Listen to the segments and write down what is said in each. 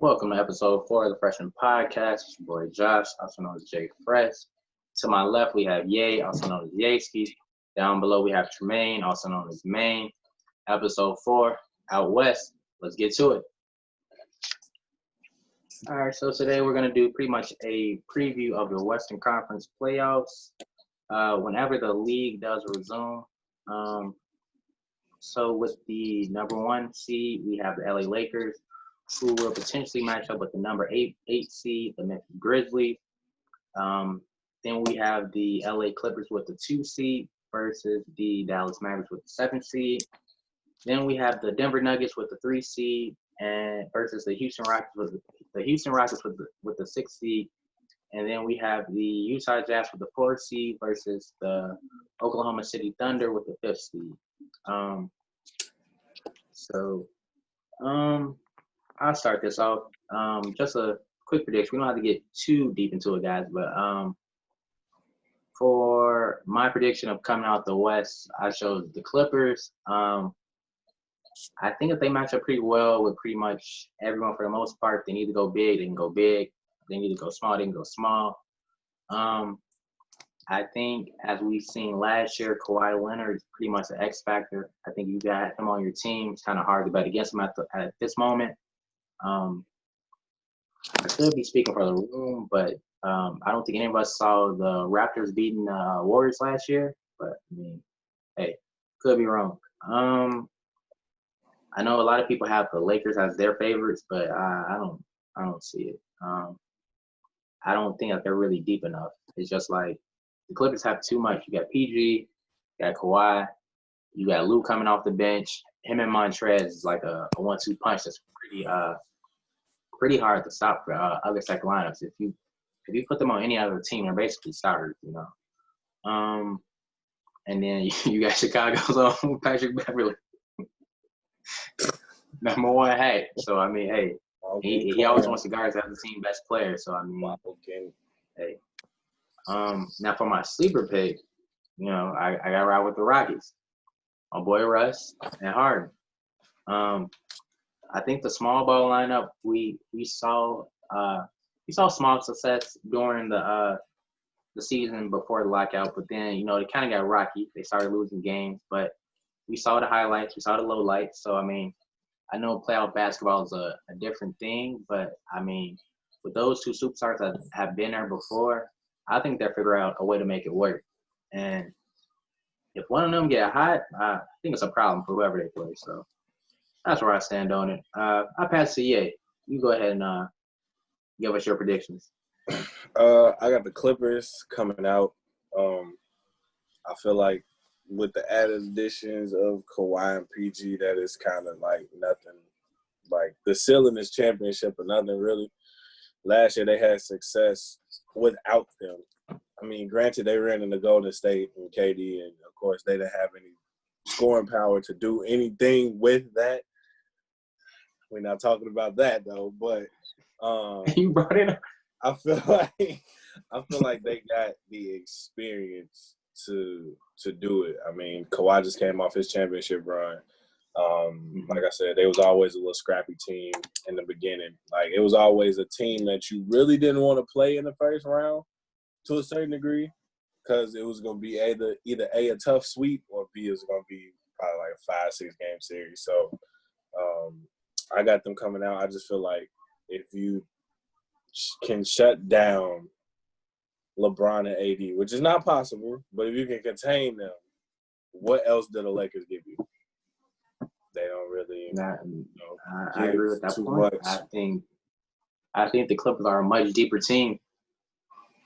Welcome to episode 4 of the Freshman Podcast. It's your boy Josh, also known as Jay Fresh. To my left, we have Ye, also known as Yeski. Down below, we have Tremaine, also known as Maine. Episode 4, Outwest. Let's get to it. All right, so today we're going to do pretty much a preview of the Western Conference playoffs whenever the league does resume. So with the number 1 seed, we have the LA Lakers, who will potentially match up with the number 8 seed, the Memphis Grizzlies. Then we have the LA Clippers with the 2 seed versus the Dallas Mavericks with the 7 seed. Then we have the Denver Nuggets with the 3 seed and versus the Houston Rockets with the 6 seed. And then we have the Utah Jazz with the 4 seed versus the Oklahoma City Thunder with the 5th seed. I'll start this off. Just a quick prediction. We don't have to get too deep into it, guys, but for my prediction of coming out the West, I chose the Clippers. I think if they match up pretty well with pretty much everyone for the most part, they need to go big, they can go big. They need to go small, they can go small. I think as we've seen last year, Kawhi Leonard is pretty much an X factor. I think you got him on your team. It's kind of hard to bet against him at this moment. I could be speaking for the room, but I don't think any of us saw the Raptors beating the Warriors last year. But I mean, hey, could be wrong. I know a lot of people have the Lakers as their favorites, but I don't see it. I don't think that they're really deep enough. It's just like the Clippers have too much. You got PG, you got Kawhi, you got Lou coming off the bench. Him and Montrez is like a 1-2 punch that's pretty hard to stop for other second lineups. If you put them on any other team, they're basically starters, you know. And then you got Chicago's own Patrick Beverly, number 1 hat. So I mean, hey, he always wants to guard as the team best player. So I mean, hey. Now for my sleeper pick, you know, I got to ride with the Rockets. My boy Russ and Harden. I think the small ball lineup we saw small success during the season before the lockout, but then you know it kind of got rocky. They started losing games, but we saw the highlights, we saw the lowlights. So I mean, I know playoff basketball is a different thing, but I mean, with those 2 superstars that have been there before, I think they'll figure out a way to make it work. And if one of them get hot, I think it's a problem for whoever they play. So that's where I stand on it. I pass to Ye. You go ahead and give us your predictions. I got the Clippers coming out. I feel like with the added additions of Kawhi and PG, that is kind of like nothing. Like the ceiling is championship or nothing really. Last year they had success without them. I mean, granted they ran into Golden State and KD, and of course they didn't have any scoring power to do anything with that. We're not talking about that though, but you brought it up. I feel like they got the experience to do it. I mean, Kawhi just came off his championship run. Like I said, they was always a little scrappy team in the beginning. Like it was always a team that you really didn't want to play in the first round to a certain degree, because it was going to be either a tough sweep or B, it was going to be probably like a 5-6 game series. So I got them coming out. I just feel like if you can shut down LeBron and AD, which is not possible, but if you can contain them, what else do the Lakers give you? They don't really. I agree with that point. Much. I think the Clippers are a much deeper team,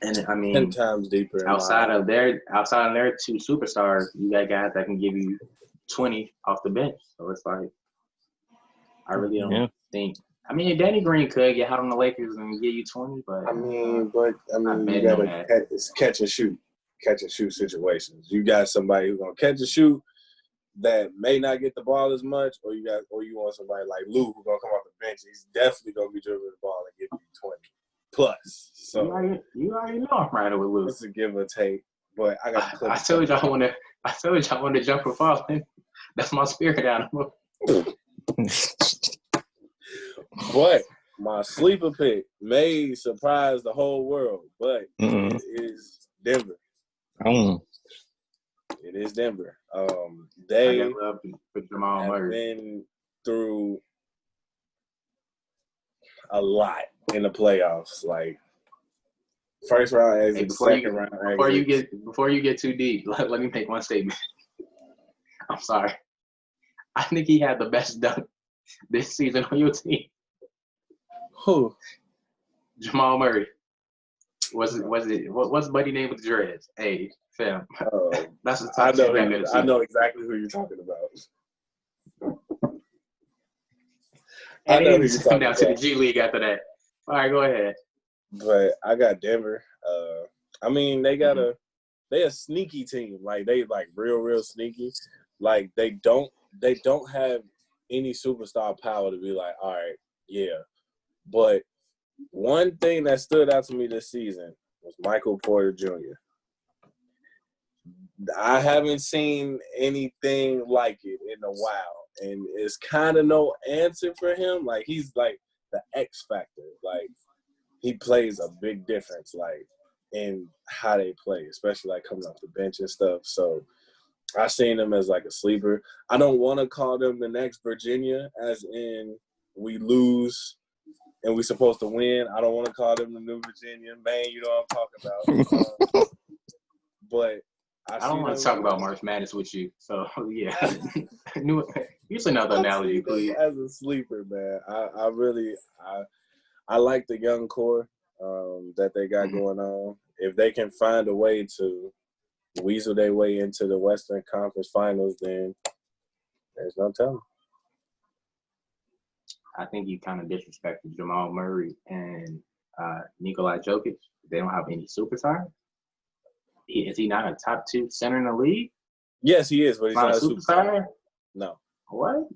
and I mean 10 times deeper. Outside of their 2 superstars, you got guys that can give you 20 off the bench. So it's like I really don't think. I mean, Danny Green could get hot on the Lakers and give you 20, but you gotta catch and shoot situations. You got somebody who's gonna catch and shoot that may not get the ball as much, or you want somebody like Lou who's gonna come off the bench. He's definitely gonna be dribbling the ball and give you 20 plus. So you already know I'm riding with Lou. It's a give or take, but I got. I told you I want to jump for falling. That's my spirit animal. But My sleeper pick may surprise the whole world, but it is Denver. It is Denver. They I got love for Jamal have Murray. been through a lot in the playoffs. Like first round exit, second round exit. Before you get too deep, let me make one statement. I'm sorry. I think he had the best dunk this season on your team. Who? Jamal Murray. What's buddy name with the dreads? Hey, fam. That's the top I know exactly who you're talking about. And I know who you're talking down about. To the G League after that. All right, go ahead. But I got Denver. I mean, they a sneaky team. Like they like real sneaky. Like they don't have any superstar power to be like, all right, yeah. But one thing that stood out to me this season was Michael Porter Jr. I haven't seen anything like it in a while. And it's kind of no answer for him. Like, he's like the X factor. Like, he plays a big difference, like, in how they play, especially, like, coming off the bench and stuff. So, I seen him as, like, a sleeper. I don't want to call them the next Virginia, as in we lose and we're supposed to win. I don't want to call them the new Virginia. Man, you know what I'm talking about. But I don't want to talk about March Madness with you. So, yeah. Use another analogy, please. As a sleeper, man, I like the young core that they got going on. If they can find a way to weasel their way into the Western Conference Finals, then there's no telling. I think you kind of disrespected Jamal Murray and Nikola Jokic. They don't have any superstars. Is he not a top 2 center in the league? Yes, he is, but he's not a superstar. No. What?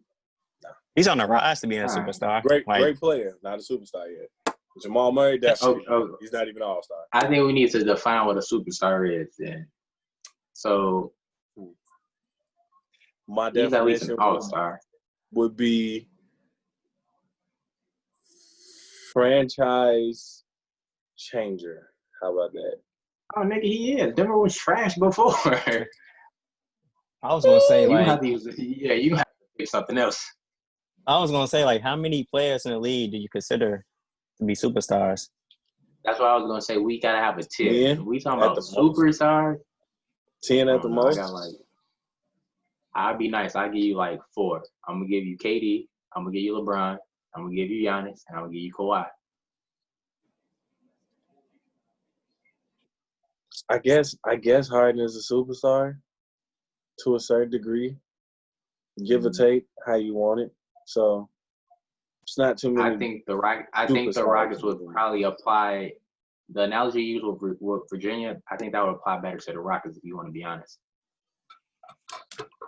No. He's on the rise to being a superstar. Great player, not a superstar yet. Jamal Murray, definitely. He's not even an all-star. I think we need to define what a superstar is then. So, my definition at least an all-star would be franchise changer. How about that? Oh, nigga, he is. Denver was trash before. I was gonna say you have to pick something else. I was gonna say, like, how many players in the league do you consider to be superstars? That's what I was gonna say. We gotta have a 10. We talking about superstars. 10 at the most. I'd be nice. I'll give you like 4. I'm gonna give you KD. I'm gonna give you LeBron. I'm gonna give you Giannis, and I'm gonna give you Kawhi. I guess Harden is a superstar to a certain degree, give or take how you want it. So it's not too many. I think the Rockets would probably apply the analogy you used with Virginia. I think that would apply better to the Rockets if you want to be honest.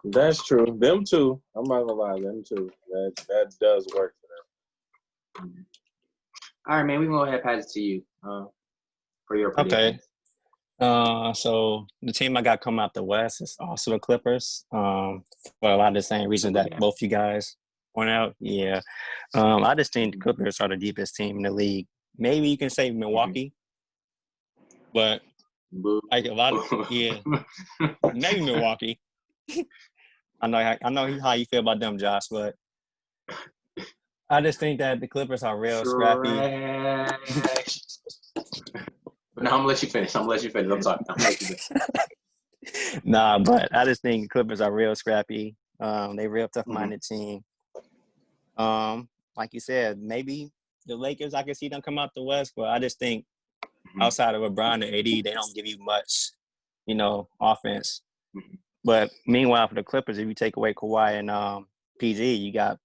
That's true. Them too. I'm not gonna lie. Them too. That does work for them. All right, man. We're gonna go ahead and pass it to you for your prediction. Okay. So the team I got coming out the West is also the Clippers. For a lot of the same reasons that both you guys point out. Yeah. I just think the Clippers are the deepest team in the league. Maybe you can say Milwaukee, but like a lot of maybe Milwaukee. I know how you feel about them, Josh, but I just think that the Clippers are real scrappy. No, I'm gonna let you finish. I'm sorry. I'm gonna let you finish. Nah, but I just think Clippers are real scrappy. They real tough-minded team. Like you said, maybe the Lakers, I can see them come out the West, but I just think outside of LeBron and AD, they don't give you much, offense. But meanwhile, for the Clippers, if you take away Kawhi and PG, you got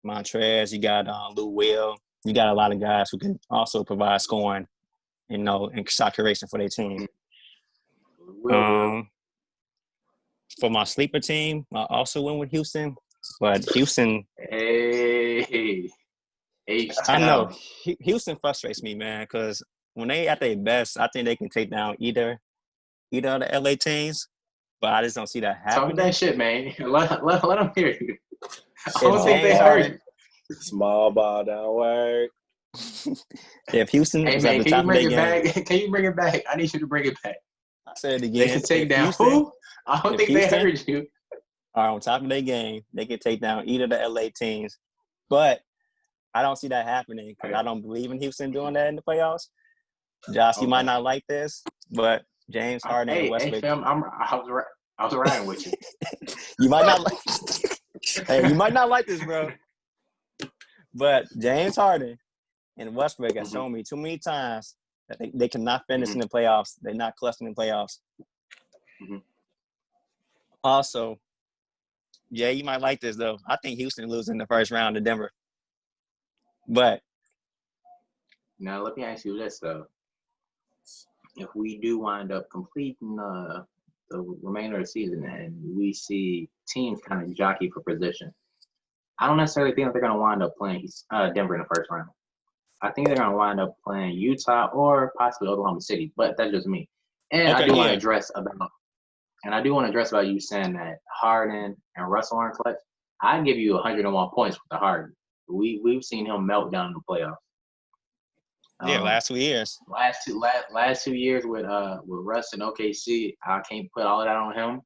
Montrez, you got Lou Will, you got a lot of guys who can also provide scoring, and shot creation for their team. For my sleeper team, I also went with Houston, but Houston. Hey, I know Houston frustrates me, man, because when they at their best, I think they can take down either of the LA teams, but I just don't see that happening. Talk that shit, man. Let them hear you. I don't think they heard you. Small ball don't work. If Houston Hey is at man, the can you top of bring their it game, back? Can you bring it back? I need you to bring it back. I said it They can again. take down who? I don't if think they Houston heard you. are on top of their game, they can take down either the LA teams. But I don't see that happening because I don't believe in Houston doing that in the playoffs. Josh, you might not like this, but James Harden and Hey, Westbrook. fam, I was riding with you. You might not like. Hey, you might not like this, bro. But James Harden and Westbrook have shown me too many times that they cannot finish in the playoffs. They're not clutching in the playoffs. Also, yeah, you might like this though. I think Houston loses in the first round to Denver. But now let me ask you this though: if we do wind up completing the remainder of the season and we see teams kind of jockey for position, I don't necessarily think that they're going to wind up playing Denver in the first round. I think they're going to wind up playing Utah or possibly Oklahoma City, but that's just me. And I do want to address about you saying that Harden and Russell aren't clutch. I give you 101 points with the Harden. We've seen him melt down in the playoffs. Yeah, last 2 years. Last 2 years with Russ and OKC, I can't put all of that on him.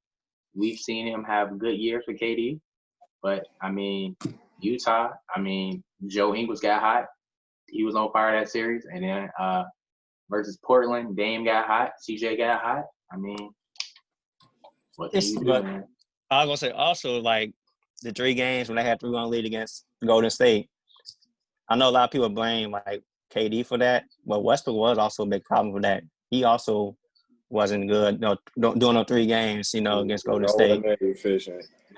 We've seen him have good years with KD, but I mean Utah. I mean Joe Ingles got hot. He was on fire that series, and then versus Portland, Dame got hot. CJ got hot. I mean, what can you do, man? I was gonna say also like the 3 games when they had 3-1 lead against Golden State. I know a lot of people blame like KD for that, but Westbrook was also a big problem for that. He also wasn't good, doing no 3 games, against Golden State.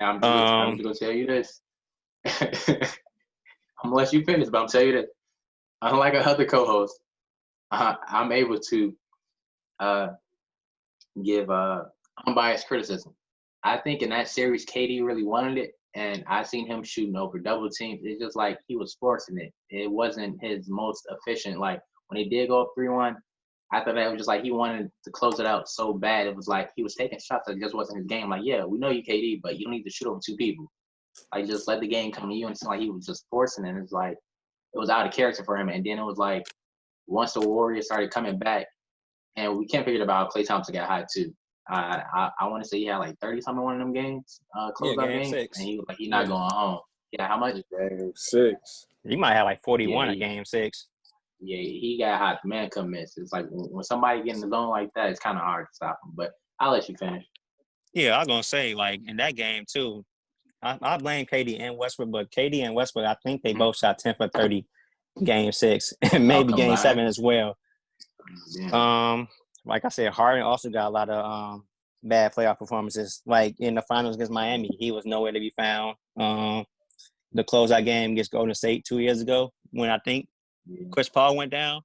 Now, I'm just gonna tell you this. I'm gonna let you finish, but I'm tell you this. Unlike other co-hosts, I'm able to give unbiased criticism. I think in that series, KD really wanted it, and I seen him shooting over double teams. It's just like he was forcing it. It wasn't his most efficient. Like when he did go up 3-1, I thought that was just like he wanted to close it out so bad. It was like he was taking shots that just wasn't his game. Like, yeah, we know you KD, but you don't need to shoot over 2 people. Like just let the game come to you. And it's like he was just forcing it. It's like it was out of character for him. And then it was like once the Warriors started coming back, and we can't forget about Klay Thompson got hot too. I want to say he had like 30-something in one of them games, closeout games, 6. And he was like, he's not going home. Yeah, how much? Game 6. He might have like 41 at game 6. Yeah, he got hot. The man couldn't miss. It's like when somebody get in the zone like that, it's kind of hard to stop him. But I'll let you finish. Yeah, I was gonna say like in that game too. I blame KD and Westbrook, but KD and Westbrook, I think they both shot 10 for 30 game 6 and maybe game 7 as well. Yeah. Like I said, Harden also got a lot of bad playoff performances. Like in the finals against Miami, he was nowhere to be found. The closeout game against Golden State 2 years ago, when I think Chris Paul went down,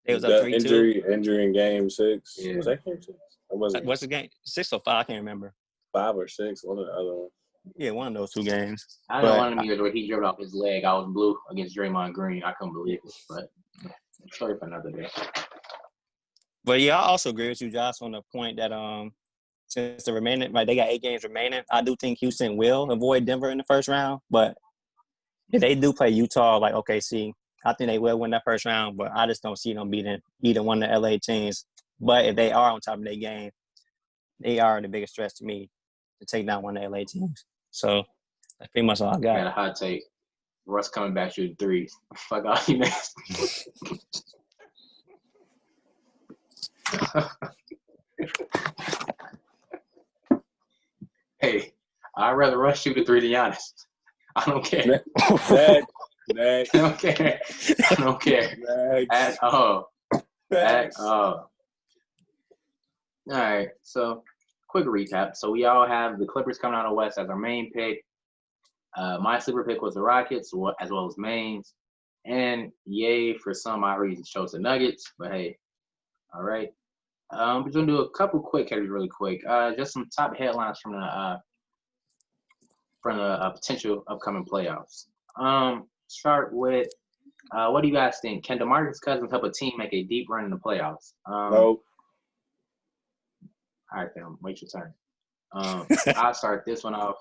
it was up 3-2. Injury in game 6. Yeah. Was that game 6? What's the game? 6 or 5? I can't remember. 5 or 6, one or the other one. Yeah, one of those 2 games. I know one of them years where he dribbled off his leg. I was blue against Draymond Green. I couldn't believe it, but sorry for another day. But yeah, I also agree with you, Josh, on the point that since the remaining, like they got 8 games remaining, I do think Houston will avoid Denver in the first round. But if they do play Utah, like OKC, I think they will win that first round. But I just don't see them beating either one of the LA teams. But if they are on top of their game, they are the biggest threat to me to take down one of the LA teams. So that's pretty much all I got. Got a hot take. Russ coming back shooting 3s. Fuck all you next. Hey, I'd rather Russ shoot a 3 to be honest. I don't care. Next. I don't care. I don't care. At all. At all. All right. So, quick recap. So, we all have the Clippers coming out of West as our main pick. My sleeper pick was the Rockets, as well as Maine's. And yay, for some odd reason, chose the Nuggets. But hey, all right. We're going to do a couple quick headers really quick. Just some top headlines from the potential upcoming playoffs. Start with, what do you guys think? Can DeMarcus Cousins help a team make a deep run in the playoffs? No. All right, fam. Wait your turn. I'll start this one off.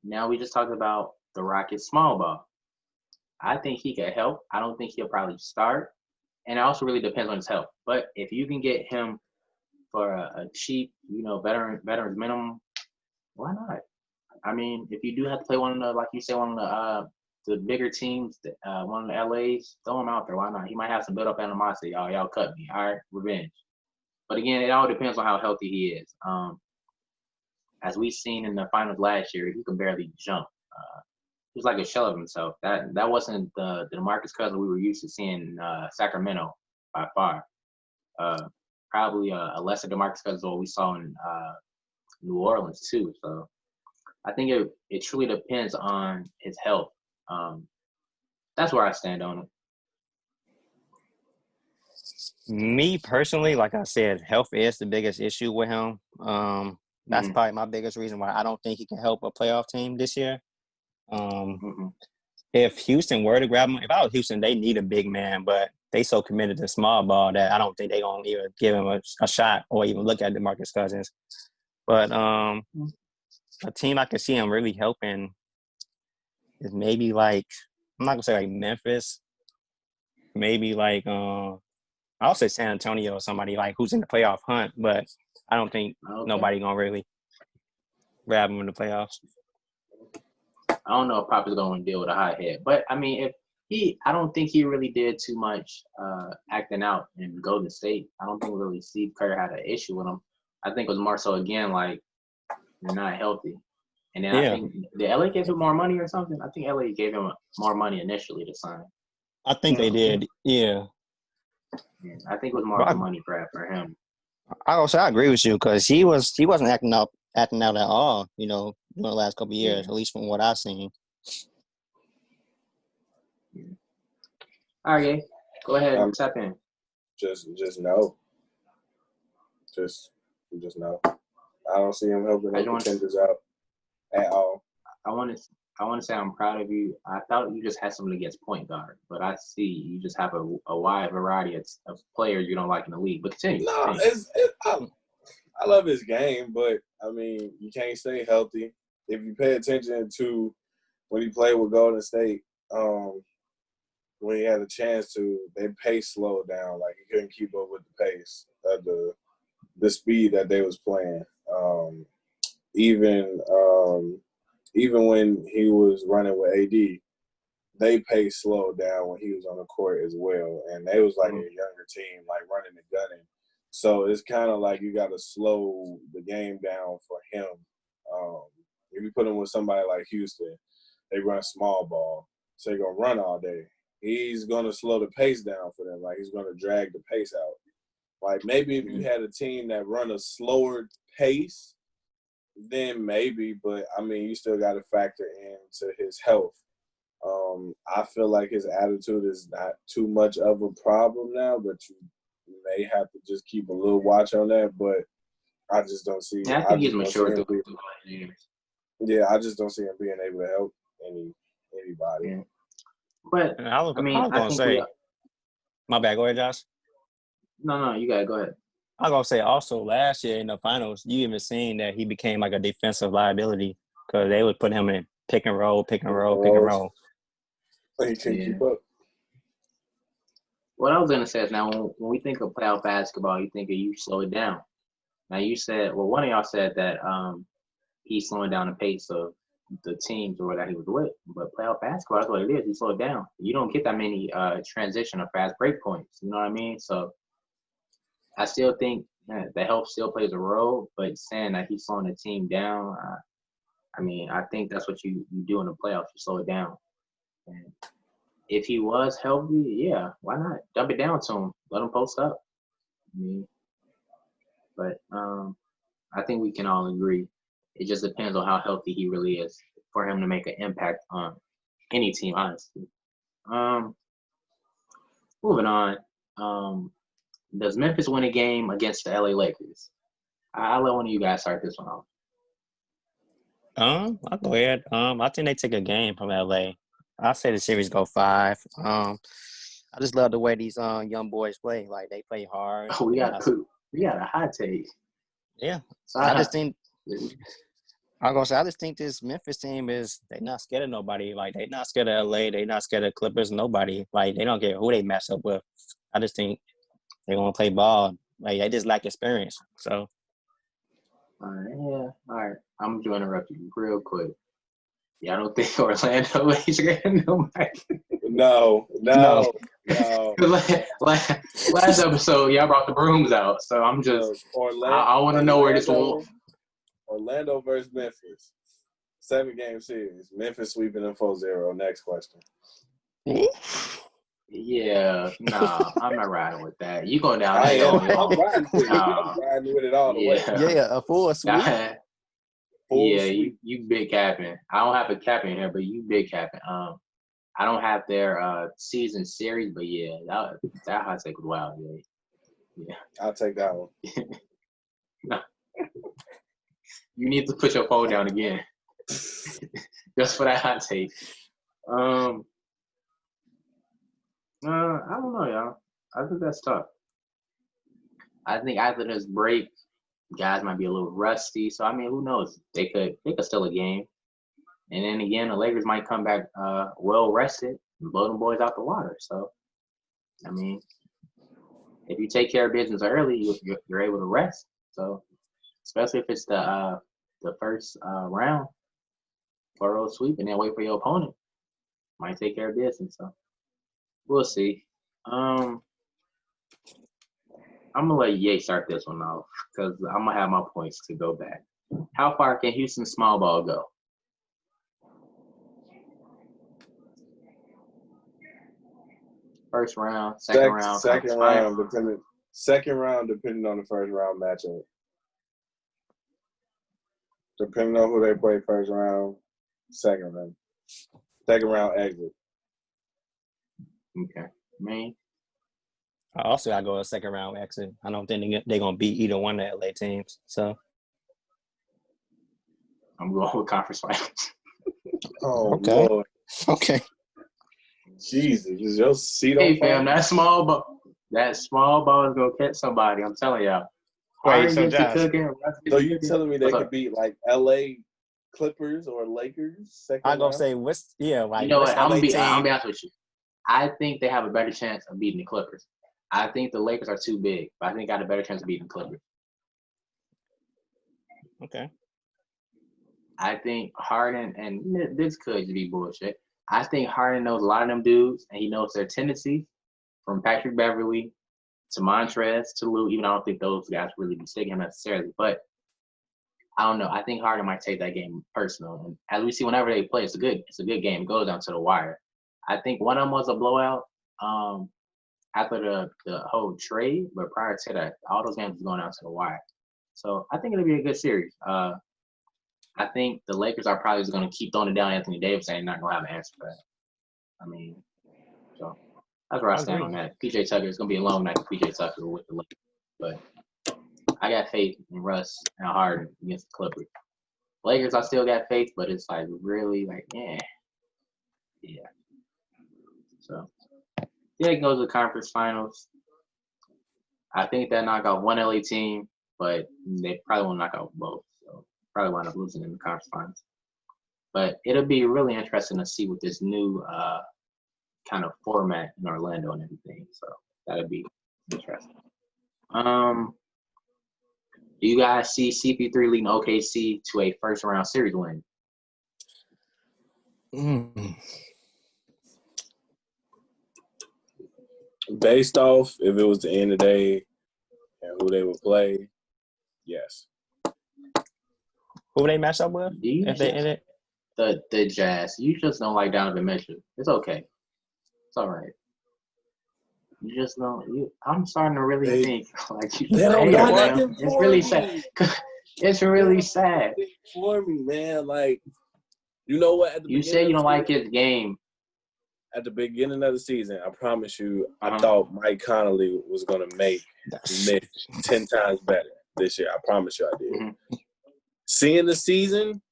Now we just talked about the Rockets small ball. I think he could help. I don't think he'll probably start. And it also really depends on his health. But if you can get him for a cheap, veterans minimum, why not? I mean, if you do have to play one of the, like you say, one of the bigger teams, one of the LAs, throw him out there. Why not? He might have some built up animosity. Oh, y'all cut me. All right, revenge. But again, it all depends on how healthy he is. As we've seen in the finals last year, he could barely jump. He was like a shell of himself. That wasn't the DeMarcus Cousins we were used to seeing in Sacramento by far. Probably a lesser DeMarcus Cousins than what we saw in New Orleans too. So I think it truly depends on his health. That's where I stand on it. Me personally, like I said, health is the biggest issue with him. That's probably my biggest reason why I don't think he can help a playoff team this year. If Houston were to grab him, if I was Houston, they need a big man, but they so committed to small ball that I don't think they're going to even give him a shot or even look at DeMarcus Cousins. But a team I could see him really helping is maybe like, I'm not going to say like Memphis, maybe like I'll say San Antonio or somebody like who's in the playoff hunt, but I don't think nobody going to really grab him in the playoffs. I don't know if Pop is going to deal with a hot head, but I mean, I don't think he really did too much acting out in Golden State. I don't think really Steve Kerr had an issue with him. I think it was more so again like you're not healthy, and then I think did LA give him more money or something? I think LA gave him more money initially to sign. I think they did. Yeah. I think it was more of a money grab for him. I agree with you because he wasn't acting out at all, in the last couple of years, at least from what I've seen. All right, go ahead, tap in. Just no. Just no. I don't see him helping the contenders out at all. I want to say I'm proud of you. I thought you just had something against point guard, but I see you just have a wide variety of players you don't like in the league. But continue. No, I love his game, but, I mean, you can't stay healthy. If you pay attention to when he played with Golden State, when he had a chance to, their pace slowed down. Like, he couldn't keep up with the pace of the speed that they was playing. Even when he was running with AD, they pace slowed down when he was on the court as well. And they was like a younger team, like running and gunning. So it's kind of like you got to slow the game down for him. If you put him with somebody like Houston, they run small ball. So they're going to run all day. He's going to slow the pace down for them. Like, he's going to drag the pace out. Like, maybe if you had a team that run a slower pace, then maybe. But, I mean, you still got to factor into his health. I feel like his attitude is not too much of a problem now, but you may have to just keep a little watch on that. But I just don't see. Yeah, I think he's mature. I just don't see him being able to help anybody. Yeah. But I was gonna say, my bad. Go ahead, Josh. No, you gotta go ahead. I was gonna say also last year in the finals, you even seen that he became like a defensive liability because they would put him in pick and roll. He can't keep up. What I was gonna say is now when we think of playoff basketball, you think of you slow it down. Now you said, well, one of y'all said that he's slowing down the pace of the teams or that he was with. But playoff basketball, that's what it is. He slowed down. You don't get that many transition or fast break points. You know what I mean? So I still think the health still plays a role, but saying that he's slowing the team down, I mean, I think that's what you do in the playoffs. You slow it down. And if he was healthy, yeah, why not? Dump it down to him. Let him post up. I mean, but I think we can all agree. It just depends on how healthy he really is for him to make an impact on any team, honestly. Moving on. Does Memphis win a game against the LA Lakers? I'll let one of you guys start this one off. I'll go ahead. I think they take a game from LA. I say the series go 5. I just love the way these young boys play. Like, they play hard. Oh, we got a hot take. Yeah. So I just think I'm gonna say I just think this Memphis team they not scared of nobody. Like they not scared of LA, they not scared of Clippers, nobody. Like they don't care who they match up with. I just think they gonna play ball. Like they just lack experience. So All right, yeah. All right. I'm going to interrupt you real quick. Yeah, I don't think Orlando is getting nobody. No. Last episode, y'all brought the brooms out, so I'm just I want to know where this will. Orlando versus Memphis, 7-game series. Memphis sweeping them 4-0. Next question. Yeah, nah, I'm not riding with that. You going down I there am. on your own. I'm riding with it all the way. Yeah, a full sweep. Yeah, you big capping. I don't have a cap in here, but you big capping. I don't have their season series, but yeah, that hot take was wild. Yeah. I'll take that one. No. You need to put your phone down again, just for that hot take. I don't know, y'all. I think that's tough. I think after this break, guys might be a little rusty. So I mean, who knows? They could steal a game, and then again, the Lakers might come back well rested and blow them boys out the water. So I mean, if you take care of business early, you're able to rest. So especially if it's the first round, 4-0 sweep, and then wait for your opponent, might take care of business. So we'll see. I'm gonna let Ye start this one off because I'm gonna have my points to go back. How far can Houston small ball go? First round, second round, second round, depending on the first round matchup. Depending on who they play first round, second round exit. Okay, me. I also gotta go a second round exit. I don't think they're gonna beat either one of the LA teams. So I'm going with conference finals. Oh, okay. Lord. Okay. Jesus, is your seat on Hey, fire? fam, that small ball is gonna catch somebody. I'm telling y'all. Wait, so Josh, So you telling me they could beat like LA Clippers or Lakers second I'm gonna round? say like you know what? I'm LA gonna be team. honest with you. I think they have a better chance of beating the Clippers. I think the Lakers are too big, but I think they got a better chance of beating the Clippers. Okay. I think Harden, and this could be bullshit. I think Harden knows a lot of them dudes, and he knows their tendencies, from Patrick Beverly to Montrez to Lou. Even I don't think those guys really mistake him necessarily, but I don't know. I think Harden might take that game personal. And as we see, whenever they play, it's a good game. It goes down to the wire. I think one of them was a blowout after the whole trade, but prior to that, all those games was going down to the wire. So I think it'll be a good series. I think the Lakers are probably just going to keep throwing it down Anthony Davis and not going to have an answer for that. I mean, so that's where I stand on that. PJ Tucker, it's going to be a long night for PJ Tucker with the Lakers. But I got faith in Russ and Harden against the Clippers. Lakers, I still got faith, but it's like really like, yeah. So, yeah, it goes to the conference finals. I think that knock out one LA team, but they probably won't knock out both. So, probably wind up losing in the conference finals. But it'll be really interesting to see with this new kind of format in Orlando and everything. So, that'll be interesting. Do you guys see CP3 leading OKC to a first round series win? Based off if it was the end of the day and who they would play, yes. Who they match up with? If they in it? The Jazz. You just don't like Donovan Mitchell. It's okay. It's all right. You just don't. I'm starting to really think like you. They don't got nothing It's really sad. It's really sad. For me, man. Like, you know what? You say you don't like his game. At the beginning of the season, I promise you, I thought Mike Conley was going to make Mitch 10 times better this year. I promise you I did. Mm-hmm. Seeing the season,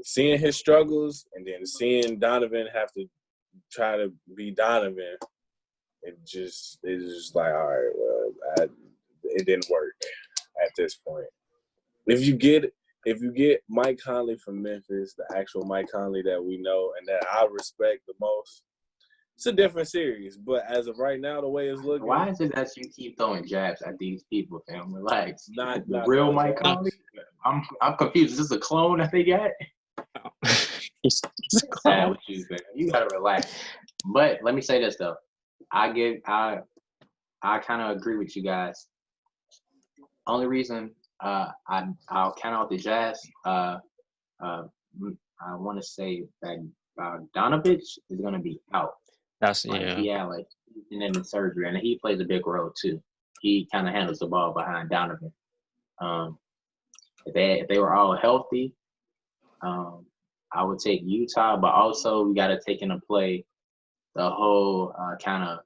seeing his struggles, and then seeing Donovan have to try to be Donovan, it's just like, all right, well, it didn't work at this point. If you get if you get Mike Conley from Memphis, the actual Mike Conley that we know and that I respect the most, it's a different series. But as of right now, the way it's looking, why is it that you keep throwing jabs at these people, fam? Relax. Not the real Mike not- Conley. I'm confused. Is this a clone that they got? He's a Sad clown. with you, man. You gotta relax. But let me say this though. I kind of agree with you guys. Only reason I'll count out the Jazz. I want to say that Donovich is gonna be out. That's Like yeah. he had like and then the surgery, and he plays a big role too. He kind of handles the ball behind Donovan. If they were all healthy, I would take Utah, but also we got to take into play the whole kind of,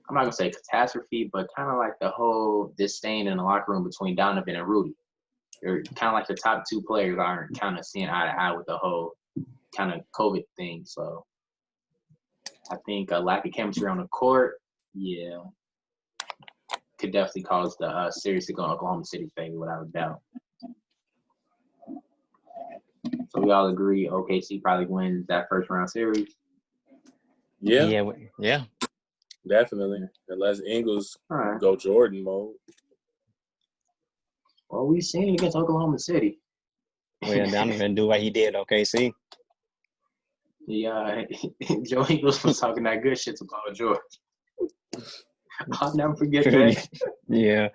I'm not gonna say catastrophe, but kind of like the whole disdain in the locker room between Donovan and Rudy. They're kind of like the top two players aren't kind of seeing eye to eye with the whole kind of COVID thing. So I think a lack of chemistry on the court, yeah, could definitely cause the series to go in Oklahoma City's favor without a doubt. So we all agree OKC probably wins that first round series. Yeah. Definitely. Unless Ingles All right. go Jordan mode. Well, we've seen it against Oklahoma City. Well, Donovan do what he did. OKC. Yeah, Joe Ingles was talking that good shit to Paul George. I'll never forget that. Yeah.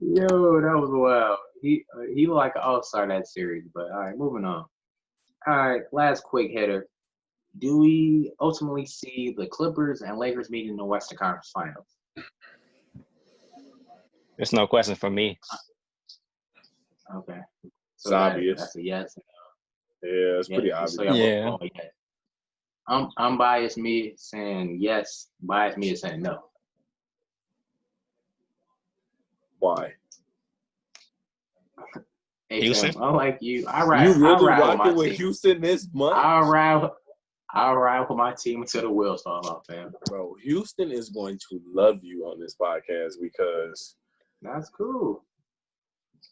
Yo, that was wild. He looked like an all-star that series. But all right, moving on. All right, last quick hitter. Do we ultimately see the Clippers and Lakers meeting in the Western Conference Finals? There's no question for me. Okay. It's obvious. That's a yes. Yeah, it's pretty obvious. So y'all Yeah. both yes. I'm biased me saying yes. Biased me is saying no. Why? Hey, Houston? Tim, unlike you, I You ride really with my rocking with team. Houston this month? I'll ride with my team until the wheels fall off, fam. Bro, Houston is going to love you on this podcast because That's cool.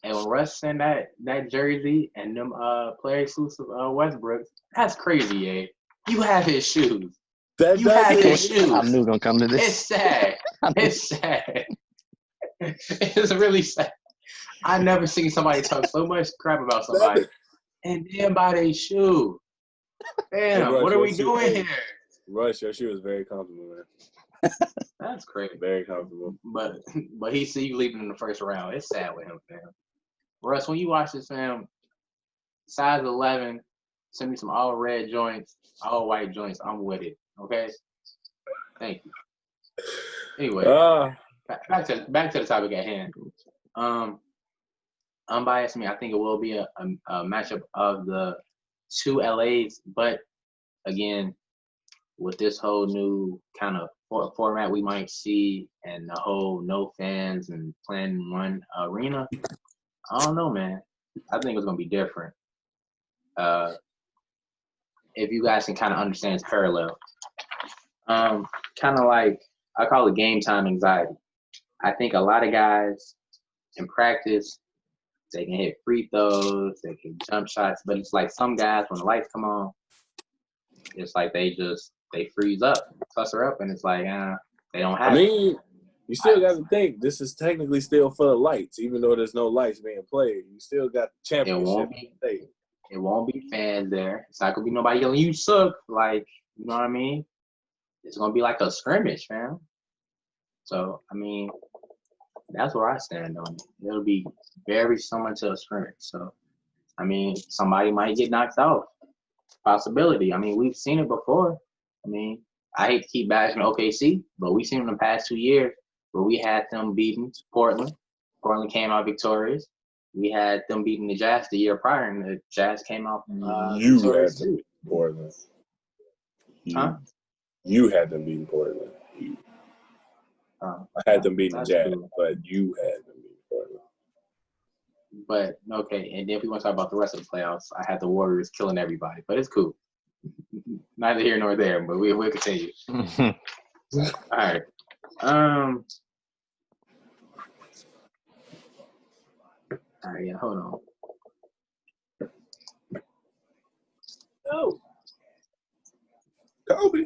And when Russ sent that jersey and them player exclusive Westbrook, that's crazy, eh? You have his shoes. You have his shoes. I knew gonna come to this. It's sad. It's sad. It's really sad. I never seen somebody talk so much crap about somebody and then buy their shoe. Damn, Hey, Russ, what are we your shoe- doing hey. here? Russ, your shoe is very comfortable, man. That's crazy. Very comfortable. But he see you leaving in the first round. It's sad with him, fam. Russ, when you watch this, fam, size 11, send me some all red joints, all white joints. I'm with it. Okay. Thank you. Anyway, back to the topic at hand. Unbiased me, I think it will be a matchup of the two LAs, but again, with this whole new kind of format we might see and the whole no fans and playing in one arena, I don't know, man. I think it's gonna be different. If you guys can kind of understand its parallel, kind of like I call it game time anxiety. I think a lot of guys in practice, they can hit free throws, they can jump shots, but it's like some guys when the lights come on, it's like they freeze up, cluster up, and it's like they don't have. I mean, you still got to think this is technically still for the lights, even though there's no lights being played. You still got the championship. It won't be fans there. It's not gonna be nobody yelling "you suck," like, you know what I mean. It's gonna be like a scrimmage, fam. So I mean, that's where I stand on it. It'll be very similar to a scrimmage. So I mean, somebody might get knocked out. Possibility. I mean, we've seen it before. I mean, I hate to keep bashing OKC, but we've seen it in the past 2 years where we had them beating Portland. Portland came out victorious. We had them beating the Jazz the year prior, and the Jazz came out victorious too. Portland. Huh? You had them beating Portland. I had them beating the Jazz, cool. But you had them beating Portland. But, okay, and then if we want to talk about the rest of the playoffs, I had the Warriors killing everybody, but it's cool. Neither here nor there, but we'll continue. All right. All right, yeah, hold on. No. Kobe.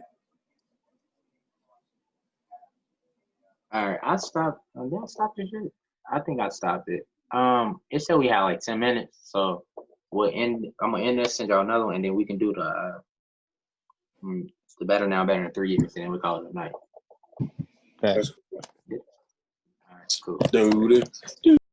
All right, I stopped. Did I stop this shit? I think I stopped it. It said we had like 10 minutes, so we'll end. I'm gonna end this, send y'all another one, and then we can do the better now, better in 3 years, and then we call it a night. Okay. That's All right, cool. dude.